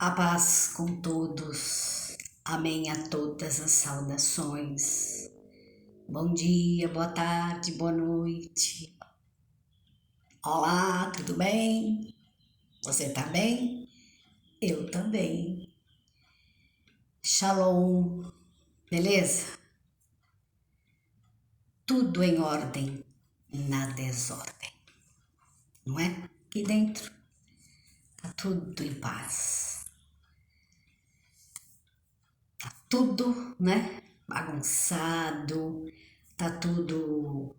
A paz com todos. Amém a todas as saudações. Bom dia, boa tarde, boa noite. Olá, tudo bem? Você tá bem? Eu também. Shalom, beleza? Tudo em ordem, na desordem, não é? Aqui dentro tá tudo em paz. Tudo, né? Bagunçado, tá tudo,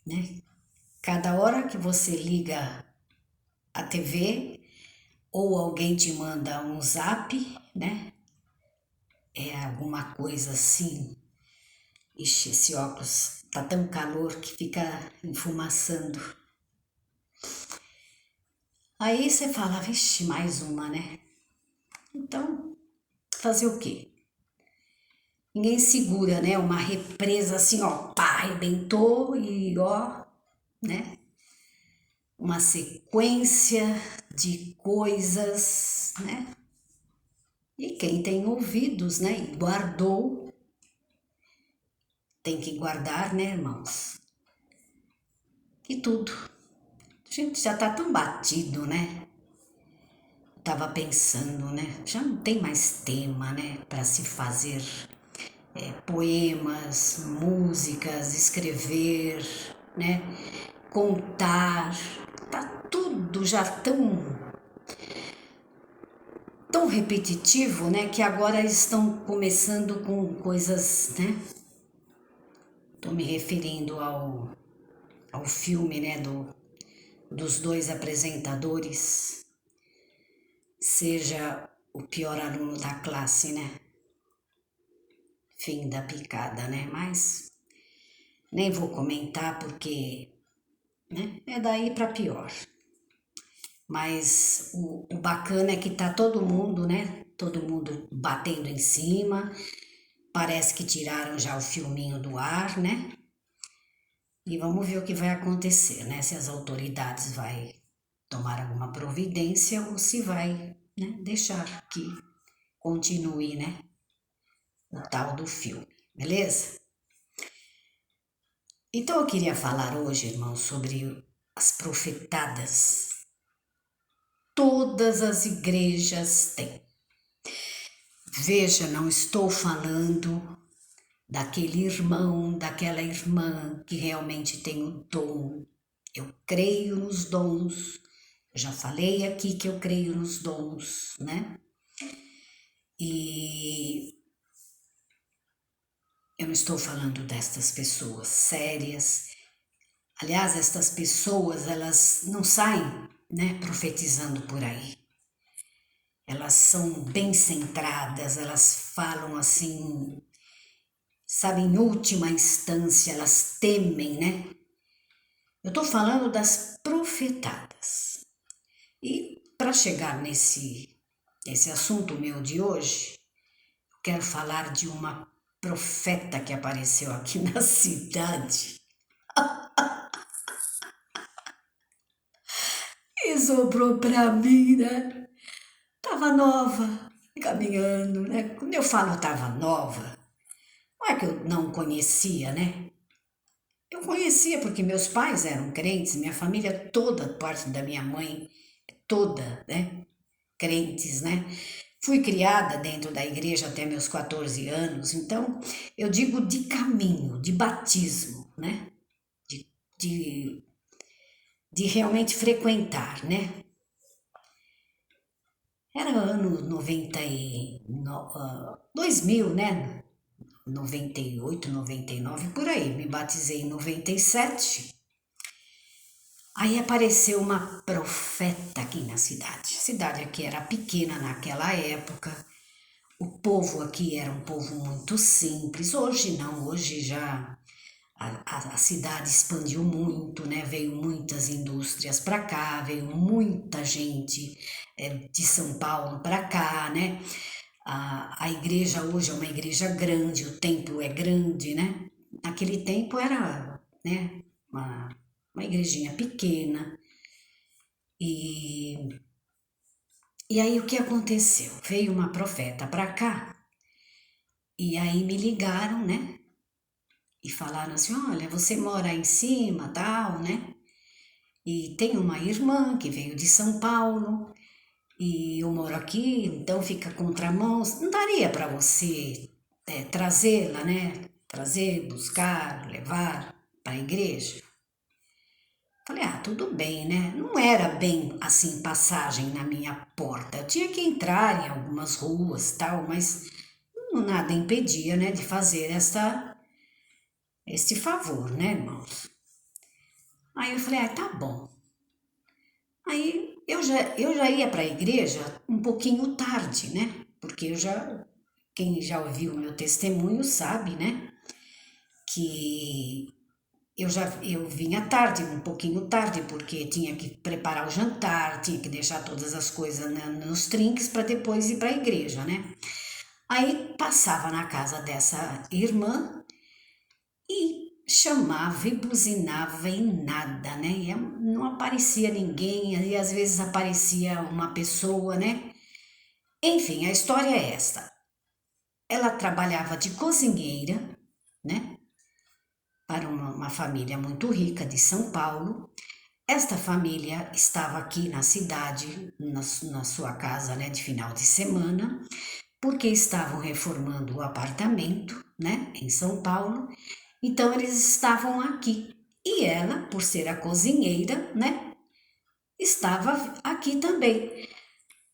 né? Cada hora que você liga a TV ou alguém te manda um zap, né? É alguma coisa assim. Ixi, esse óculos tá tão calor que fica enfumaçando. Aí você fala, vixe, mais uma, né? Então, fazer o quê? Ninguém segura, né? Uma represa assim, ó, pá, arrebentou e ó, né? Uma sequência de coisas, né? E quem tem ouvidos, né? E guardou, tem que guardar, né, irmãos? E tudo. A gente já tá tão batido, né? Tava pensando, né? Já não tem mais tema, né? Para se fazer poemas, músicas, escrever, né? Contar. Tá tudo já tão repetitivo, né? Que agora estão começando com coisas, né? Tô me referindo ao filme, né? Dos dois apresentadores, seja o pior aluno da classe, né? Fim da picada, né? Mas nem vou comentar porque, né? É daí para pior. Mas o bacana é que tá todo mundo, né? Todo mundo batendo em cima. Parece que tiraram já o filminho do ar, né? E vamos ver o que vai acontecer, né? Se as autoridades vai tomar alguma providência ou se vai, né, deixar que continue, né, o tal do filme, beleza? Então eu queria falar hoje, irmão, sobre as profetadas. Todas as igrejas têm. Veja, não estou falando daquele irmão, daquela irmã que realmente tem o dom. Eu creio nos dons. Eu já falei aqui que eu creio nos dons, né? E eu não estou falando destas pessoas sérias. Aliás, estas pessoas, elas não saem, né, profetizando por aí. Elas são bem centradas, elas falam assim, sabe, em última instância, elas temem, né? Eu estou falando das profetadas. E para chegar nesse assunto meu de hoje, eu quero falar de uma profeta que apareceu aqui na cidade e soprou para mim, né? Tava nova, caminhando, né? Quando eu falo tava nova, não é que eu não conhecia, né? Eu conhecia porque meus pais eram crentes, minha família toda, parte da minha mãe, toda, né? Crentes, né? Fui criada dentro da igreja até meus 14 anos, então eu digo de caminho, de batismo, né? De, de, de realmente frequentar, né? Era ano 2000, né? 98, 99, por aí. Me batizei em 97. Aí apareceu uma profeta aqui na cidade. A cidade aqui era pequena naquela época. O povo aqui era um povo muito simples. Hoje não, hoje já a cidade expandiu muito, né? Veio muitas indústrias para cá, veio muita gente de São Paulo para cá, né? A igreja hoje é uma igreja grande, o templo é grande, né? Naquele tempo era, né, uma igrejinha pequena e E aí o que aconteceu? Veio uma profeta para cá e aí me ligaram, né? E falaram assim: olha, você mora aí em cima, tal, né? E tem uma irmã que veio de São Paulo e eu moro aqui, então fica contramão. Não daria para você trazê-la, né? Trazer, buscar, levar para a igreja? Falei, ah, tudo bem, né? Não era bem assim passagem na minha porta. Eu tinha que entrar em algumas ruas, tal, mas nada impedia, né, de fazer este favor, né, irmãos? Aí eu falei, ah, tá bom. Aí eu já ia para a igreja um pouquinho tarde, né? Porque quem já ouviu o meu testemunho sabe, né? Que eu vinha tarde, um pouquinho tarde, porque tinha que preparar o jantar, tinha que deixar todas as coisas nos trinques para depois ir para a igreja, né? Aí passava na casa dessa irmã e chamava e buzinava e nada, né? E não aparecia ninguém, e às vezes aparecia uma pessoa, né? Enfim, a história é esta. Ela trabalhava de cozinheira, né? Para uma família muito rica de São Paulo. Esta família estava aqui na cidade, na sua casa, né, de final de semana, porque estavam reformando o apartamento, né, em São Paulo. Então eles estavam aqui. E ela, por ser a cozinheira, né, estava aqui também.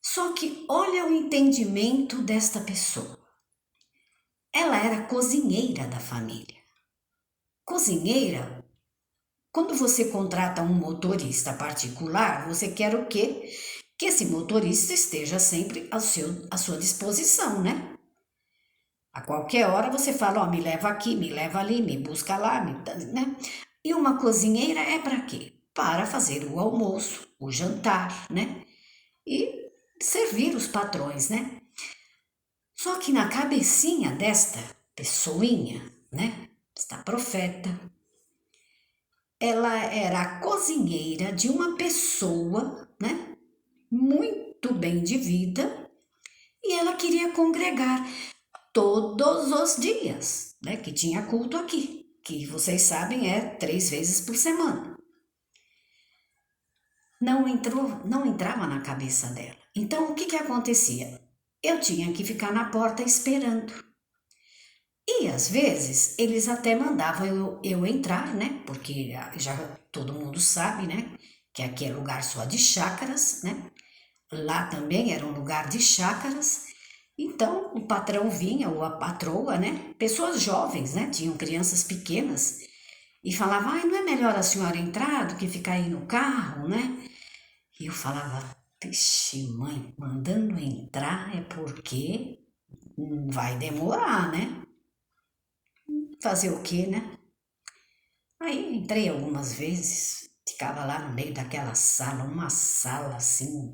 Só que olha o entendimento desta pessoa. Ela era cozinheira da família. Cozinheira, quando você contrata um motorista particular, você quer o quê? Que esse motorista esteja sempre à sua disposição, né? A qualquer hora você fala, ó, me leva aqui, me leva ali, me busca lá, né? E uma cozinheira é para quê? Para fazer o almoço, o jantar, né? E servir os patrões, né? Só que na cabecinha desta pessoinha, né? Esta profeta, ela era a cozinheira de uma pessoa, né? Muito bem de vida e ela queria congregar todos os dias, né? Que tinha culto aqui, que vocês sabem é 3 vezes por semana. Não entrava na cabeça dela. Então o que acontecia? Eu tinha que ficar na porta esperando. E às vezes eles até mandavam eu entrar, né? Porque já todo mundo sabe, né? Que aqui é lugar só de chácaras, né? Lá também era um lugar de chácaras. Então o patrão vinha, ou a patroa, né? Pessoas jovens, né? Tinham crianças pequenas e falava, ai, não é melhor a senhora entrar do que ficar aí no carro, né? E eu falava, vixe, mãe, mandando entrar é porque vai demorar, né? Fazer o quê, né? Aí entrei algumas vezes, ficava lá no meio daquela sala, uma sala assim,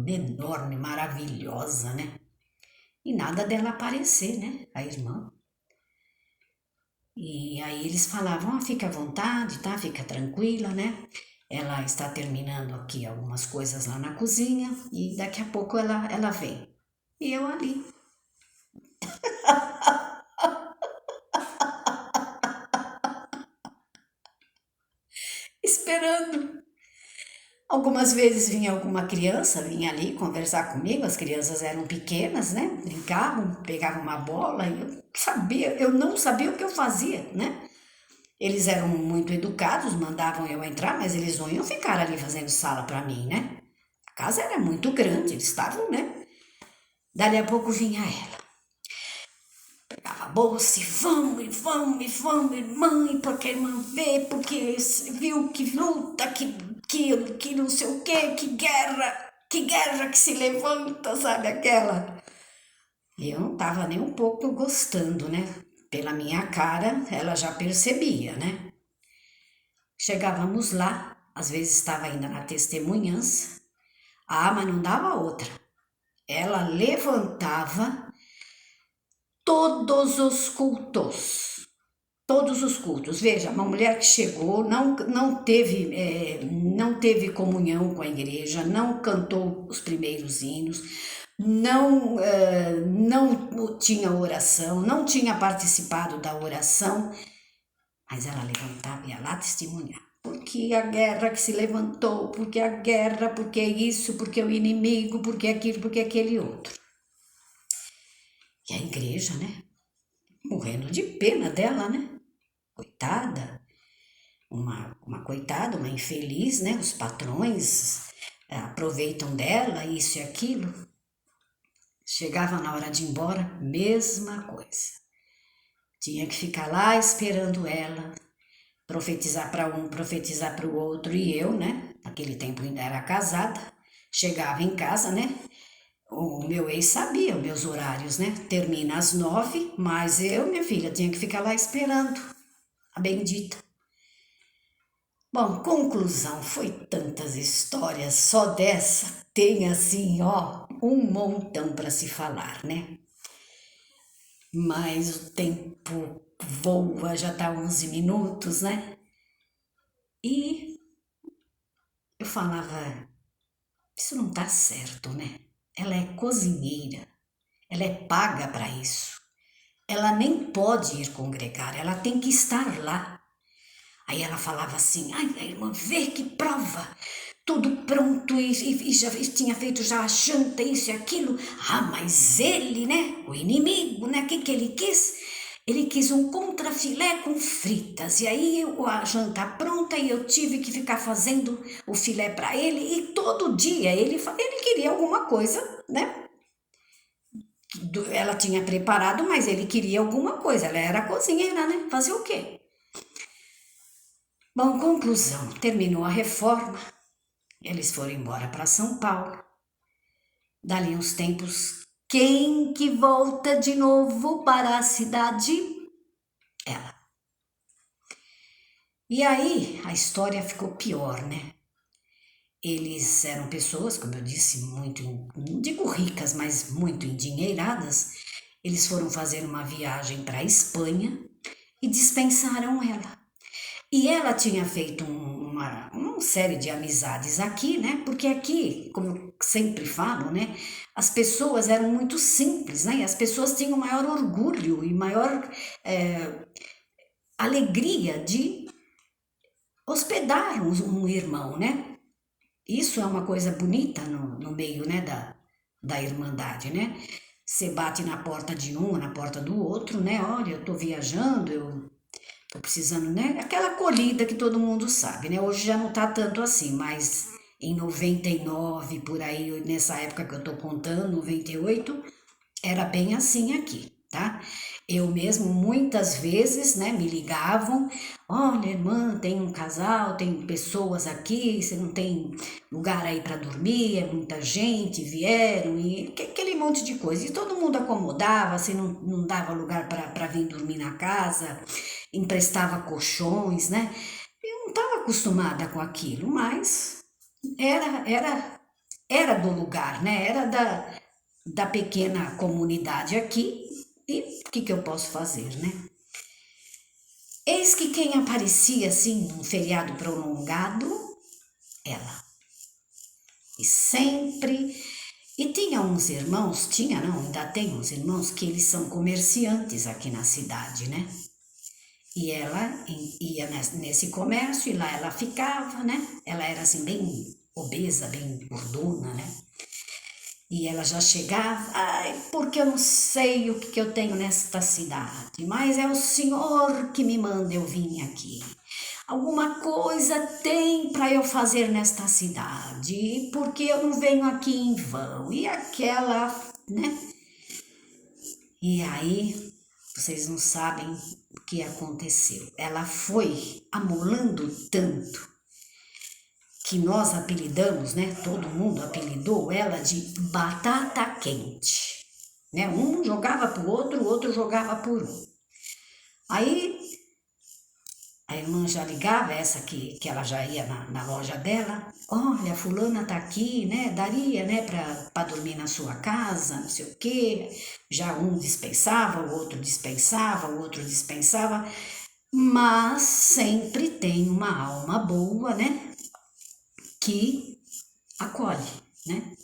enorme, maravilhosa, né? E nada dela aparecer, né? A irmã. E aí eles falavam, fica à vontade, tá? Fica tranquila, né? Ela está terminando aqui algumas coisas lá na cozinha e daqui a pouco ela vem. E eu ali. Esperando. Algumas vezes vinha alguma criança, vinha ali conversar comigo, as crianças eram pequenas, né? Brincavam, pegavam uma bola e eu não sabia o que eu fazia, né? Eles eram muito educados, mandavam eu entrar, mas eles não iam ficar ali fazendo sala para mim, né? A casa era muito grande, eles estavam, né? Dali a pouco vinha ela. Pegava a bolsa e vamos, e vamos, e vamos, irmã, e porque a irmã vê, porque viu que luta, que não sei o quê, que guerra que se levanta, sabe aquela? E eu não tava nem um pouco gostando, né? Pela minha cara, ela já percebia, né? Chegávamos lá, às vezes estava ainda na testemunhança, mas não dava outra. Ela levantava todos os cultos, todos os cultos. Veja, uma mulher que chegou, não teve comunhão com a igreja, não cantou os primeiros hinos, não tinha oração, não tinha participado da oração, mas ela levantava e ia lá testemunhar. Porque a guerra que se levantou, porque a guerra, porque isso, porque o inimigo, porque aquilo, porque aquele outro. E a igreja, né? Morrendo de pena dela, né? Coitada. Uma coitada, uma infeliz, né? Os patrões aproveitam dela, isso e aquilo. Chegava na hora de ir embora, mesma coisa. Tinha que ficar lá esperando ela, profetizar para um, profetizar para o outro. E eu, né? Naquele tempo ainda era casada, chegava em casa, né? O meu ex sabia os meus horários, né? Termina às 9, mas eu, minha filha, tinha que ficar lá esperando a bendita. Bom, conclusão, foi tantas histórias, só dessa tem assim, ó, um montão para se falar, né? Mas o tempo voa, já tá 11 minutos, né? E eu falava, isso não tá certo, né? Ela é cozinheira, ela é paga para isso. Ela nem pode ir congregar, ela tem que estar lá. Aí ela falava assim, ai, a irmã, vê que prova, tudo pronto e já tinha feito já a janta, isso e aquilo. Ah, mas ele, né, o inimigo, né, o que ele quis? Ele quis um contrafilé com fritas, e aí a janta pronta e eu tive que ficar fazendo o filé para ele, e todo dia ele queria alguma coisa, né? Ela tinha preparado, mas ele queria alguma coisa, ela era cozinheira, né? Fazer o quê? Bom, conclusão, terminou a reforma, eles foram embora para São Paulo. Dali uns tempos, quem que volta de novo para a cidade? Ela. E aí a história ficou pior, né? Eles eram pessoas, como eu disse, muito, não digo ricas, mas muito endinheiradas. Eles foram fazer uma viagem para a Espanha e dispensaram ela. E ela tinha feito uma série de amizades aqui, né? Porque aqui, como eu sempre falo, né? As pessoas eram muito simples, né? E as pessoas tinham maior orgulho e maior alegria de hospedar um irmão, né? Isso é uma coisa bonita no meio, né? Da irmandade, né? Você bate na porta de um, na porta do outro, né? Olha, eu tô viajando, eu tô precisando, né? Aquela acolhida que todo mundo sabe, né? Hoje já não tá tanto assim, mas em 99, por aí, nessa época que eu tô contando, 98, era bem assim aqui, tá? Eu mesmo, muitas vezes, né, me ligavam, olha, irmã, tem um casal, tem pessoas aqui, você não tem lugar aí para dormir, é muita gente, vieram, e aquele monte de coisa. E todo mundo acomodava, você não dava lugar para vir dormir na casa, emprestava colchões, né? Eu não estava acostumada com aquilo, mas era do lugar, né? Era da pequena comunidade aqui, e o que eu posso fazer, né? Eis que quem aparecia assim num feriado prolongado, ela. E sempre. E tinha uns irmãos, tinha não, ainda tem uns irmãos que eles são comerciantes aqui na cidade, né? E ela ia nesse comércio e lá ela ficava, né? Ela era assim bem obesa, bem gordona, né? E ela já chegava, ai, porque eu não sei o que eu tenho nesta cidade, mas é o Senhor que me manda eu vir aqui. Alguma coisa tem para eu fazer nesta cidade, porque eu não venho aqui em vão. E aquela, né? E aí, vocês não sabem o que aconteceu. Ela foi amolando tanto que nós apelidamos, né? Todo mundo apelidou ela de batata quente, né? Um jogava pro outro, o outro jogava por um. Aí a irmã já ligava, essa que ela já ia na loja dela, olha, fulana tá aqui, né? Daria, né, para dormir na sua casa, não sei o quê. Já um dispensava, o outro dispensava, o outro dispensava. mas sempre tem uma alma boa, né, que acolhe, né?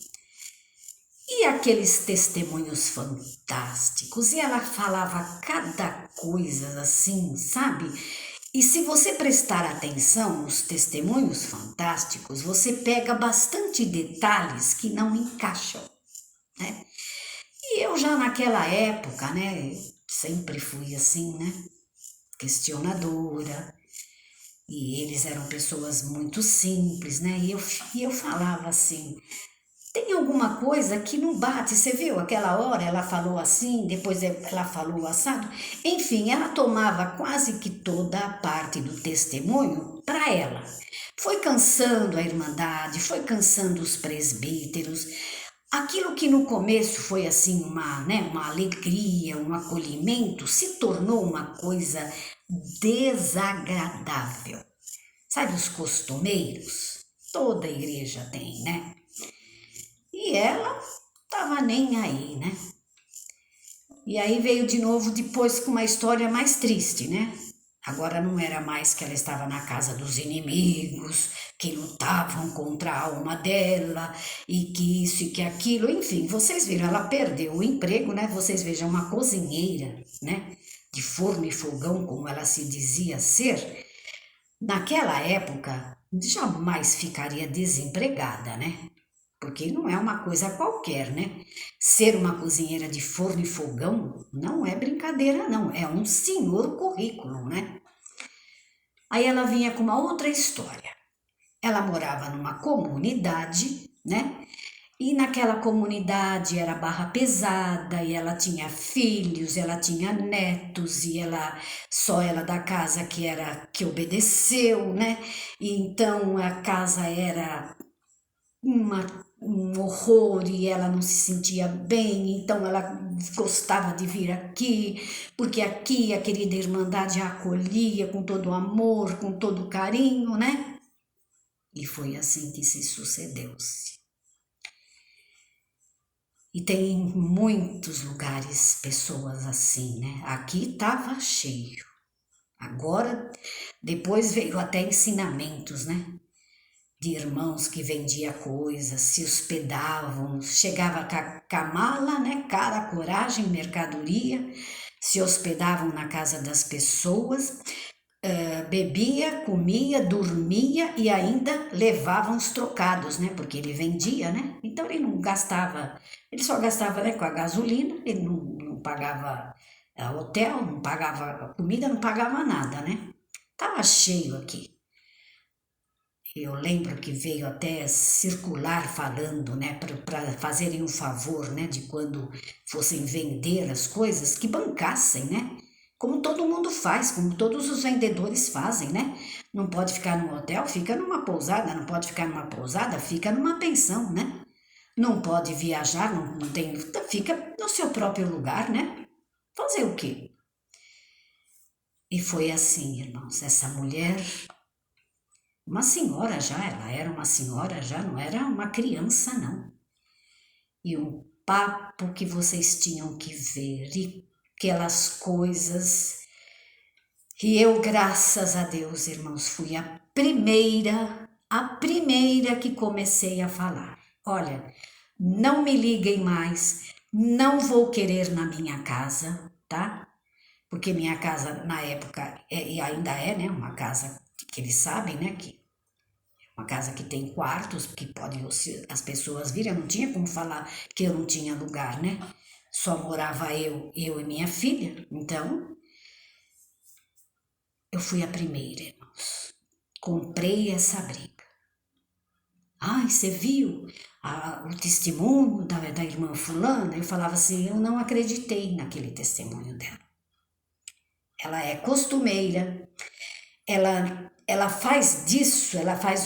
E aqueles testemunhos fantásticos, e ela falava cada coisa assim, sabe? E se você prestar atenção nos testemunhos fantásticos, você pega bastante detalhes que não encaixam, né? E eu já naquela época, né, sempre fui assim, né, questionadora, e eles eram pessoas muito simples, né, e eu falava assim, tem alguma coisa que não bate, você viu? Aquela hora ela falou assim, depois ela falou assado. Enfim, ela tomava quase que toda a parte do testemunho para ela. Foi cansando a irmandade, foi cansando os presbíteros. Aquilo que no começo foi assim uma alegria, um acolhimento, se tornou uma coisa desagradável. Sabe os costumeiros? Toda igreja tem, né? E ela tava nem aí, né? E aí veio de novo depois com uma história mais triste, né? Agora não era mais que ela estava na casa dos inimigos, que lutavam contra a alma dela, e que isso e que aquilo, enfim, vocês viram, ela perdeu o emprego, né? Vocês vejam uma cozinheira, né? De forno e fogão, como ela se dizia ser, naquela época jamais ficaria desempregada, né? Porque não é uma coisa qualquer, né? Ser uma cozinheira de forno e fogão não é brincadeira, não. É um senhor currículo, né? Aí ela vinha com uma outra história. Ela morava numa comunidade, né? E naquela comunidade era barra pesada, e ela tinha filhos, ela tinha netos, e ela da casa que obedeceu, né? E então a casa era um horror e ela não se sentia bem, então ela gostava de vir aqui, porque aqui a querida Irmandade a acolhia com todo o amor, com todo o carinho, né? E foi assim que se sucedeu-se. E tem em muitos lugares pessoas assim, né? Aqui estava cheio. Agora, depois veio até ensinamentos, né? De irmãos que vendia coisas, se hospedavam, chegava com a mala, né, cara, coragem, mercadoria, se hospedavam na casa das pessoas, bebia, comia, dormia e ainda levavam os trocados, né, porque ele vendia, né, então ele não gastava, ele só gastava, né, com a gasolina, ele não pagava hotel, não pagava comida, não pagava nada, né, tava cheio aqui. Eu lembro que veio até circular falando, né, para fazerem um favor, né, de quando fossem vender as coisas, que bancassem, né? Como todo mundo faz, como todos os vendedores fazem, né? Não pode ficar num hotel, fica numa pousada, não pode ficar numa pousada, fica numa pensão, né? Não pode viajar, não tem, fica no seu próprio lugar, né? Fazer o quê? E foi assim, irmãos, essa mulher uma senhora já, ela era uma senhora já, não era uma criança, não. E um papo que vocês tinham que ver, e aquelas coisas. E eu, graças a Deus, irmãos, fui a primeira que comecei a falar. Olha, não me liguem mais, não vou querer na minha casa, tá? Porque minha casa, na época, e ainda é, né, uma casa que eles sabem, né, que uma casa que tem quartos, que podem as pessoas virem, eu não tinha como falar que eu não tinha lugar, né? Só morava eu e minha filha. Então, eu fui a primeira, irmãos. Comprei essa briga. Ai, você viu o testemunho da irmã fulana? Eu falava assim, eu não acreditei naquele testemunho dela. Ela é costumeira, ela faz disso, ela faz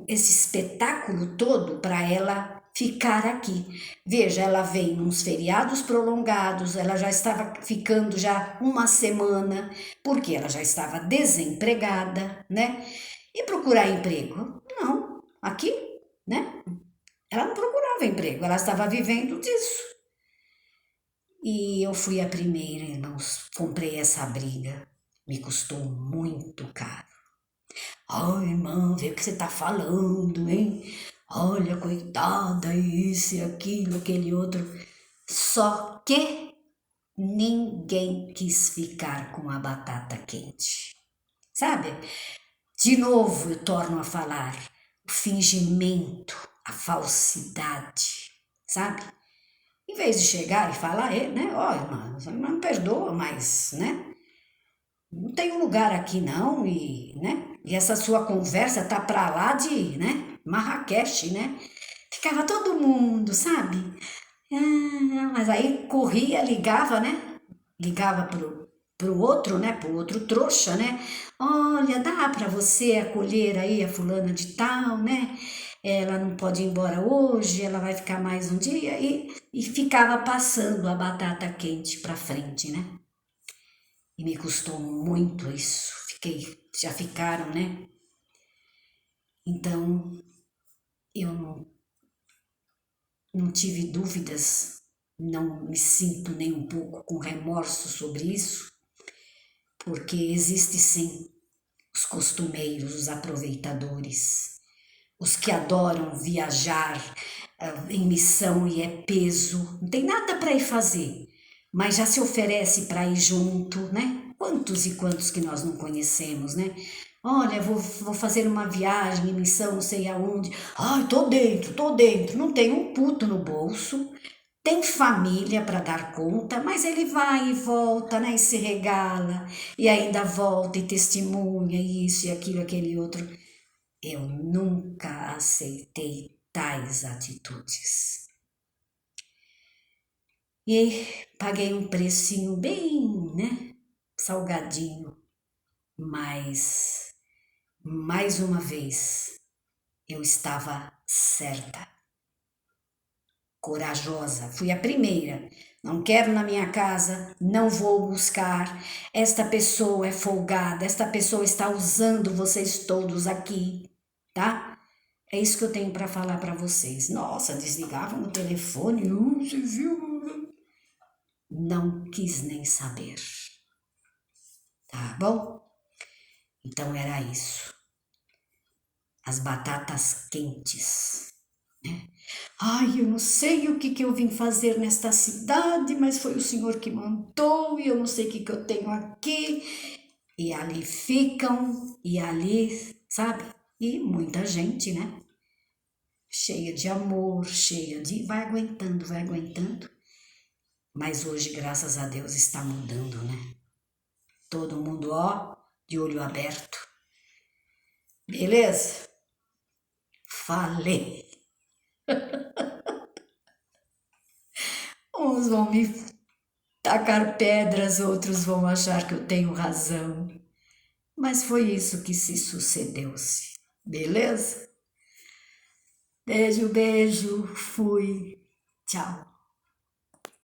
esse espetáculo todo para ela ficar aqui. Veja, ela veio nos feriados prolongados, ela já estava ficando já uma semana, porque ela já estava desempregada, né? E procurar emprego? Não, aqui, né? Ela não procurava emprego, ela estava vivendo disso. E eu fui a primeira, irmãos, comprei essa briga. Me custou muito caro. Ai, irmã, vê o que você tá falando, hein? Olha, coitada, isso e aquilo, aquele outro. Só que ninguém quis ficar com a batata quente. Sabe? De novo eu torno a falar, o fingimento, a falsidade, sabe? Em vez de chegar e falar, né? Ó, irmã, você não me perdoa, mas, né? Não tem um lugar aqui não, e, né? E essa sua conversa tá pra lá de, né? Marrakech, né? Ficava todo mundo, sabe? Ah, mas aí corria, ligava, né? Ligava pro outro, né? Pro outro trouxa, né? Olha, dá para você acolher aí a fulana de tal, né? Ela não pode ir embora hoje, ela vai ficar mais um dia e ficava passando a batata quente para frente, né? E me custou muito isso. Já ficaram, né? Então eu não tive dúvidas, não me sinto nem um pouco com remorso sobre isso, porque existe sim os costumeiros, os aproveitadores, os que adoram viajar em missão e é peso, não tem nada para ir fazer, mas já se oferece para ir junto, né? Quantos e quantos que nós não conhecemos, né? Olha, vou fazer uma viagem em missão, não sei aonde. Ai, tô dentro. Não tem um puto no bolso, tem família para dar conta, mas ele vai e volta, né? E se regala, e ainda volta e testemunha isso e aquilo, aquele outro. Eu nunca aceitei tais atitudes. E paguei um precinho bem, né? Salgadinho, mas mais uma vez eu estava certa. Corajosa, fui a primeira. Não quero na minha casa, não vou buscar. Esta pessoa é folgada, esta pessoa está usando vocês todos aqui, tá? É isso que eu tenho para falar para vocês. Nossa, desligavam o telefone, você viu? Não quis nem saber, tá bom? Então era isso. As batatas quentes, né? Ai, eu não sei o que eu vim fazer nesta cidade, mas foi o Senhor que mandou e eu não sei o que eu tenho aqui. E ali ficam, e ali, sabe? E muita gente, né? Cheia de amor, cheia de. Vai aguentando, vai aguentando. Mas hoje, graças a Deus, está mudando, né? Todo mundo, ó, de olho aberto. Beleza? Falei. Uns vão me tacar pedras, outros vão achar que eu tenho razão. Mas foi isso que se sucedeu-se. Beleza? Beijo, beijo. Fui. Tchau.